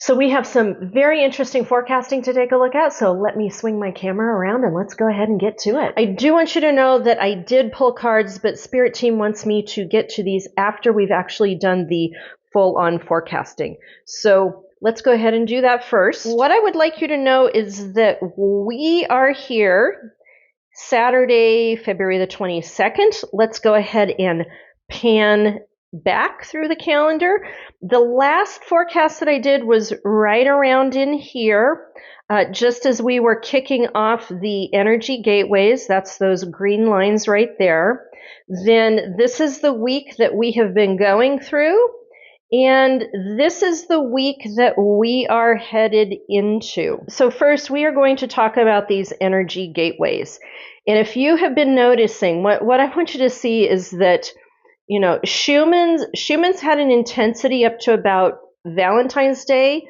So we have some very interesting forecasting to take a look at, so let me swing my camera around and let's go ahead and get to it. I do want you to know that I did pull cards, but Spirit Team wants me to get to these after we've actually done the full-on forecasting. So let's go ahead and do that first. What I would like you to know is that we are here Saturday, February the 22nd. Let's go ahead and pan back through the calendar. The last forecast that I did was right around in here, just as we were kicking off the energy gateways. That's those green lines right there. Then this is the week that we have been going through. And this is the week that we are headed into. So first, we are going to talk about these energy gateways. And if you have been noticing, what I want you to see is that, you know, Schumann's had an intensity up to about Valentine's Day,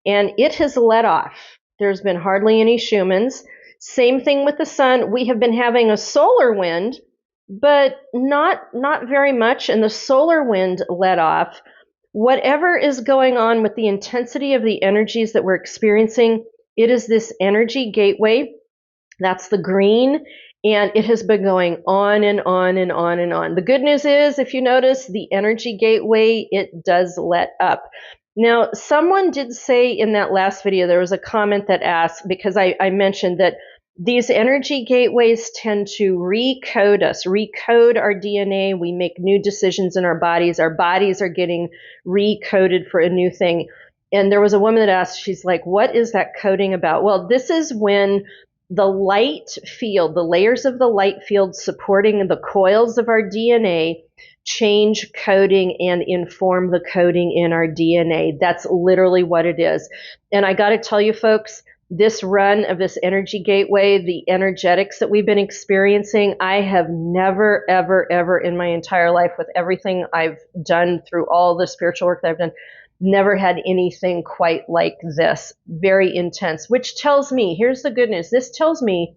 and it has let off. There's been hardly any Schumann's. Same thing with the sun. We have been having a solar wind, but not very much, and the solar wind let off. Whatever is going on with the intensity of the energies that we're experiencing, it is this energy gateway. That's the green, and it has been going on and on and on and on. The good news is, if you notice, the energy gateway, it does let up. Now, someone did say in that last video, there was a comment that asked, because I mentioned that these energy gateways tend to recode us, recode our DNA. We make new decisions in our bodies. Our bodies are getting recoded for a new thing. And there was a woman that asked, she's like, what is that coding about? Well, this is when the light field, the layers of the light field supporting the coils of our DNA change coding and inform the coding in our DNA. That's literally what it is. And I got to tell you, folks, this run of this energy gateway, the energetics that we've been experiencing, I have never, ever, ever in my entire life, with everything I've done through all the spiritual work that I've done, never had anything quite like this. Very intense, which tells me, here's the good news, this tells me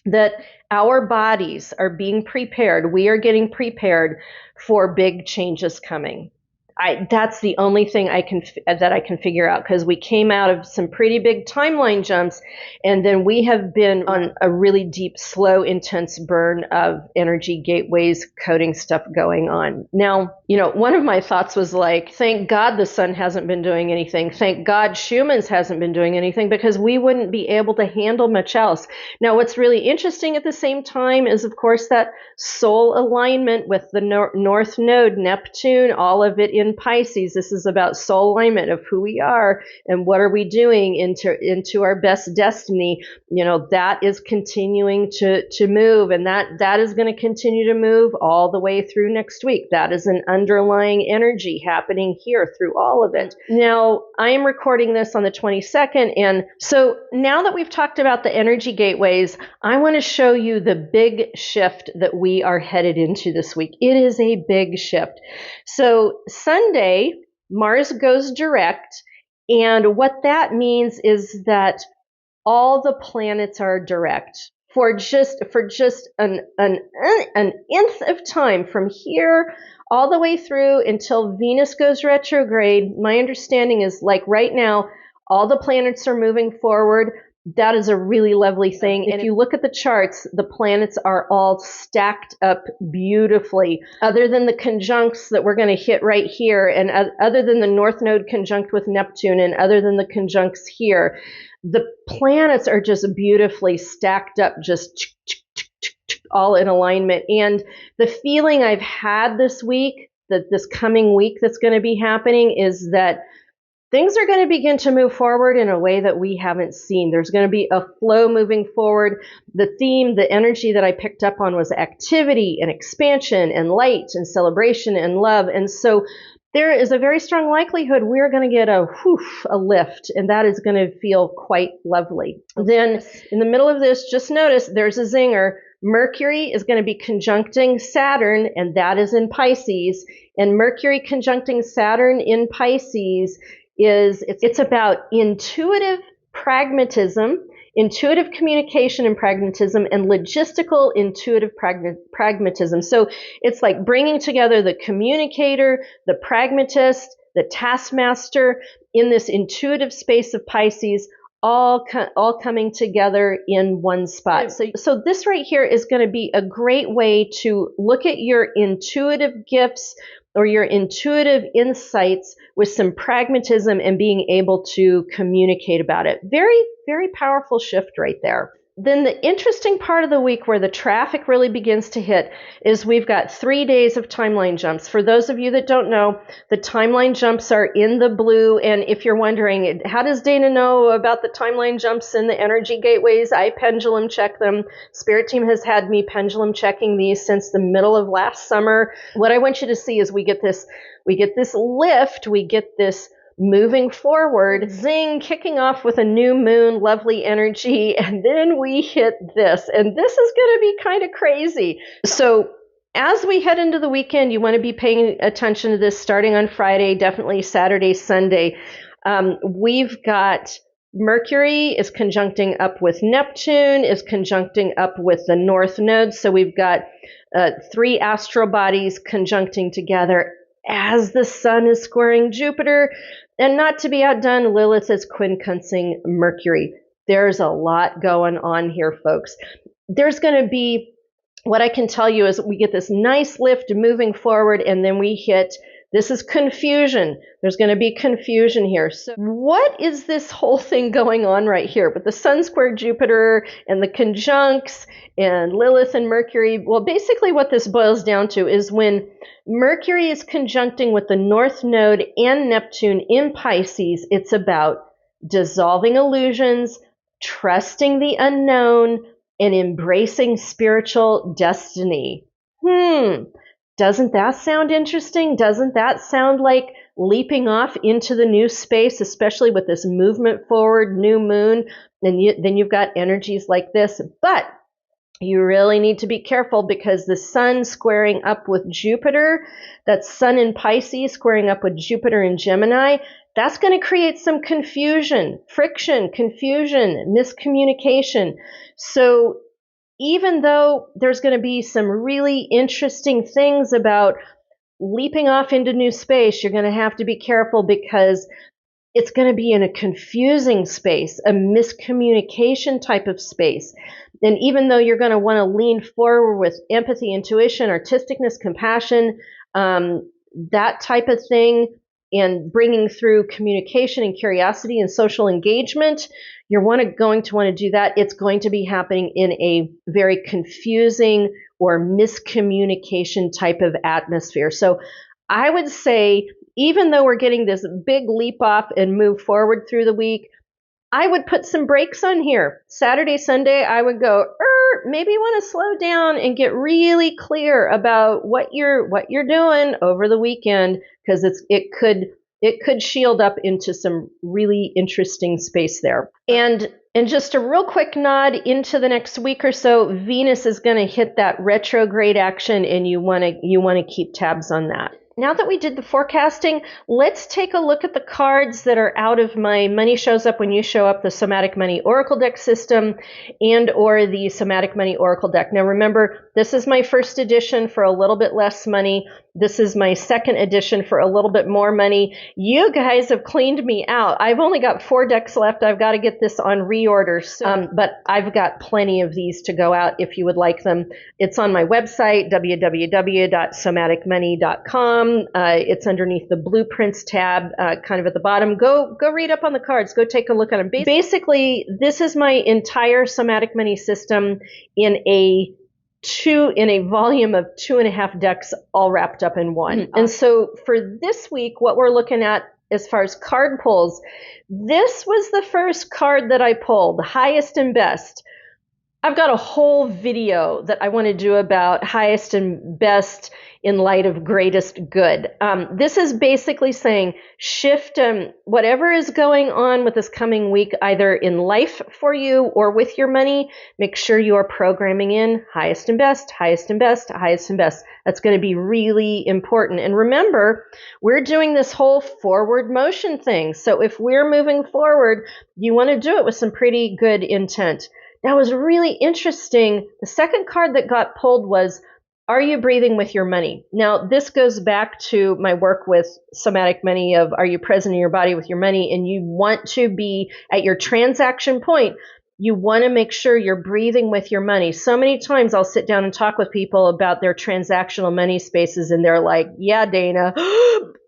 that our bodies are being prepared. We are getting prepared for big changes coming. That's the only thing I can figure out, because we came out of some pretty big timeline jumps, and then we have been on a really deep, slow, intense burn of energy gateways, coding stuff going on. Now, you know, one of my thoughts was like, thank God the sun hasn't been doing anything. Thank God Schumann's hasn't been doing anything, because we wouldn't be able to handle much else. Now, what's really interesting at the same time is, of course, that soul alignment with the North Node, Neptune, all of it in Pisces. This is about soul alignment of who we are and what are we doing into our best destiny. You know, that is continuing to move, and that is going to continue to move all the way through next week. That is an underlying energy happening here through all of it. Now, I am recording this on the 22nd, and so now that we've talked about the energy gateways, I want to show you the big shift that we are headed into this week. It is a big shift. So Sunday, Mars goes direct, and what that means is that all the planets are direct for just an nth of time, from here all the way through until Venus goes retrograde. My understanding is, like, right now, all the planets are moving forward. That is a really lovely thing. And if you look at the charts, the planets are all stacked up beautifully. Other than the conjuncts that we're going to hit right here, and other than the North Node conjunct with Neptune, and other than the conjuncts here, the planets are just beautifully stacked up, just all in alignment. And the feeling I've had this week, that this coming week that's going to be happening, is that things are going to begin to move forward in a way that we haven't seen. There's going to be a flow moving forward. The theme, the energy that I picked up on was activity and expansion and light and celebration and love. And so there is a very strong likelihood we're going to get a lift, and that is going to feel quite lovely. Then in the middle of this, just notice there's a zinger. Mercury is going to be conjuncting Saturn, and that is in Pisces. And Mercury conjuncting Saturn in Pisces it's about intuitive pragmatism, intuitive communication and pragmatism, and logistical intuitive pragmatism. So it's like bringing together the communicator, the pragmatist, the taskmaster in this intuitive space of Pisces, all coming together in one spot. So this right here is going to be a great way to look at your intuitive gifts or your intuitive insights with some pragmatism and being able to communicate about it. Very, very powerful shift right there. Then the interesting part of the week where the traffic really begins to hit is we've got 3 days of timeline jumps. For those of you that don't know, the timeline jumps are in the blue. And if you're wondering, how does Dana know about the timeline jumps in the energy gateways? I pendulum check them. Spirit team has had me pendulum checking these since the middle of last summer. What I want you to see is we get this lift, we get this moving forward, zing, kicking off with a new moon, lovely energy, and then we hit this. And this is going to be kind of crazy. So as we head into the weekend, you want to be paying attention to this starting on Friday, definitely Saturday, Sunday. We've got Mercury is conjuncting up with Neptune, is conjuncting up with the North Node. So we've got 3 astral bodies conjuncting together as the sun is squaring Jupiter. And not to be outdone, Lilith is quincunxing Mercury. There's a lot going on here, folks. There's going to be, what I can tell you is we get this nice lift moving forward, and then we hit, this is confusion. There's going to be confusion here. So what is this whole thing going on right here with the sun square Jupiter and the conjuncts and Lilith and Mercury? Well, basically what this boils down to is when Mercury is conjuncting with the North Node and Neptune in Pisces, it's about dissolving illusions, trusting the unknown, and embracing spiritual destiny. Doesn't that sound interesting? Doesn't that sound like leaping off into the new space, especially with this movement forward, new moon? And then you've got energies like this. But you really need to be careful because the sun squaring up with Jupiter, that sun in Pisces squaring up with Jupiter in Gemini, that's going to create some confusion, friction, confusion, miscommunication. So even though there's going to be some really interesting things about leaping off into new space, you're going to have to be careful because it's going to be in a confusing space, a miscommunication type of space. And even though you're going to want to lean forward with empathy, intuition, artisticness, compassion, that type of thing, and bringing through communication and curiosity and social engagement, you're going to want to do that. It's going to be happening in a very confusing or miscommunication type of atmosphere. So I would say, even though we're getting this big leap off and move forward through the week, I would put some brakes on here. Saturday, Sunday, I would go, maybe you want to slow down and get really clear about what you're doing over the weekend, because it could shield up into some really interesting space there. And just a real quick nod into the next week or so, Venus is going to hit that retrograde action, and you want to keep tabs on that. Now that we did the forecasting, let's take a look at the cards that are out of my Money Shows Up When You Show Up, the Somatic Money Oracle deck system, and or the Somatic Money Oracle deck. Now remember, this is my first edition for a little bit less money. This is my second edition for a little bit more money. You guys have cleaned me out. I've only got 4 decks left. I've got to get this on reorder, but I've got plenty of these to go out if you would like them. It's on my website, www.somaticmoney.com. It's underneath the Blueprints tab, kind of at the bottom. Go read up on the cards. Go take a look at them. Basically, this is my entire Somatic Money system in a volume of 2.5 decks, all wrapped up in one. And so for this week, what we're looking at as far as card pulls, this was the first card that I pulled, highest and best. I've got a whole video that I want to do about highest and best in light of greatest good. This is basically saying shift whatever is going on with this coming week, either in life for you or with your money. Make sure you are programming in highest and best, highest and best, highest and best. That's going to be really important. And remember, we're doing this whole forward motion thing. So if we're moving forward, you want to do it with some pretty good intent. That was really interesting. The second card that got pulled was Are you breathing with your money? Now, this goes back to my work with Somatic Money of, are you present in your body with your money? And you want to be at your transaction point. You want to make sure you're breathing with your money. So many times I'll sit down and talk with people about their transactional money spaces, and they're like, yeah, Dana,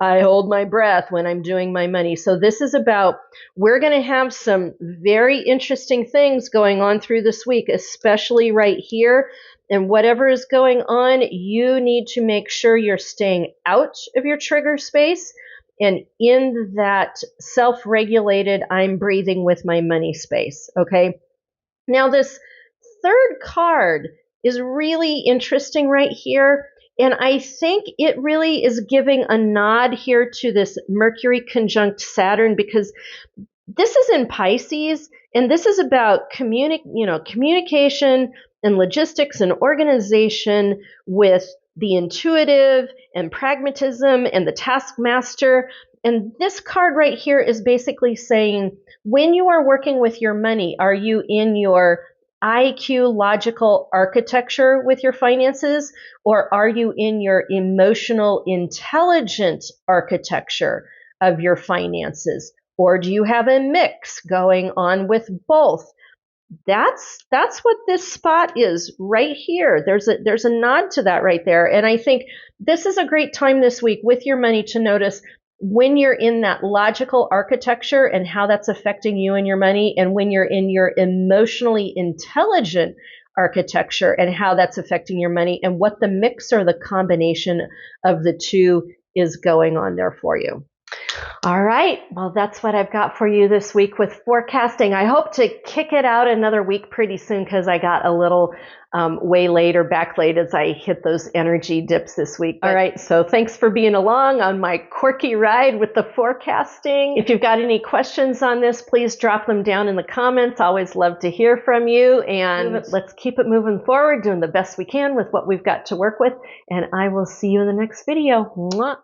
I hold my breath when I'm doing my money. So this is about, we're going to have some very interesting things going on through this week, especially right here. And whatever is going on, you need to make sure you're staying out of your trigger space and in that self-regulated, I'm breathing with my money space, okay? Now, this third card is really interesting right here. And I think it really is giving a nod here to this Mercury conjunct Saturn, because this is in Pisces, and this is about communication and logistics and organization with the intuitive and pragmatism and the taskmaster. And this card right here is basically saying, when you are working with your money, are you in your IQ logical architecture with your finances, or are you in your emotional intelligent architecture of your finances? Or do you have a mix going on with both? That's what this spot is right here. There's a nod to that right there. And I think this is a great time this week with your money to notice when you're in that logical architecture and how that's affecting you and your money, and when you're in your emotionally intelligent architecture and how that's affecting your money, and what the mix or the combination of the two is going on there for you. All right, well, that's what I've got for you this week with forecasting. I hope to kick it out another week pretty soon, because I got a little waylaid or backlayed as I hit those energy dips this week. All right, so thanks for being along on my quirky ride with the forecasting. If you've got any questions on this, please drop them down in the comments. Always love to hear from you, and let's keep it moving forward, doing the best we can with what we've got to work with, and I will see you in the next video. Mwah.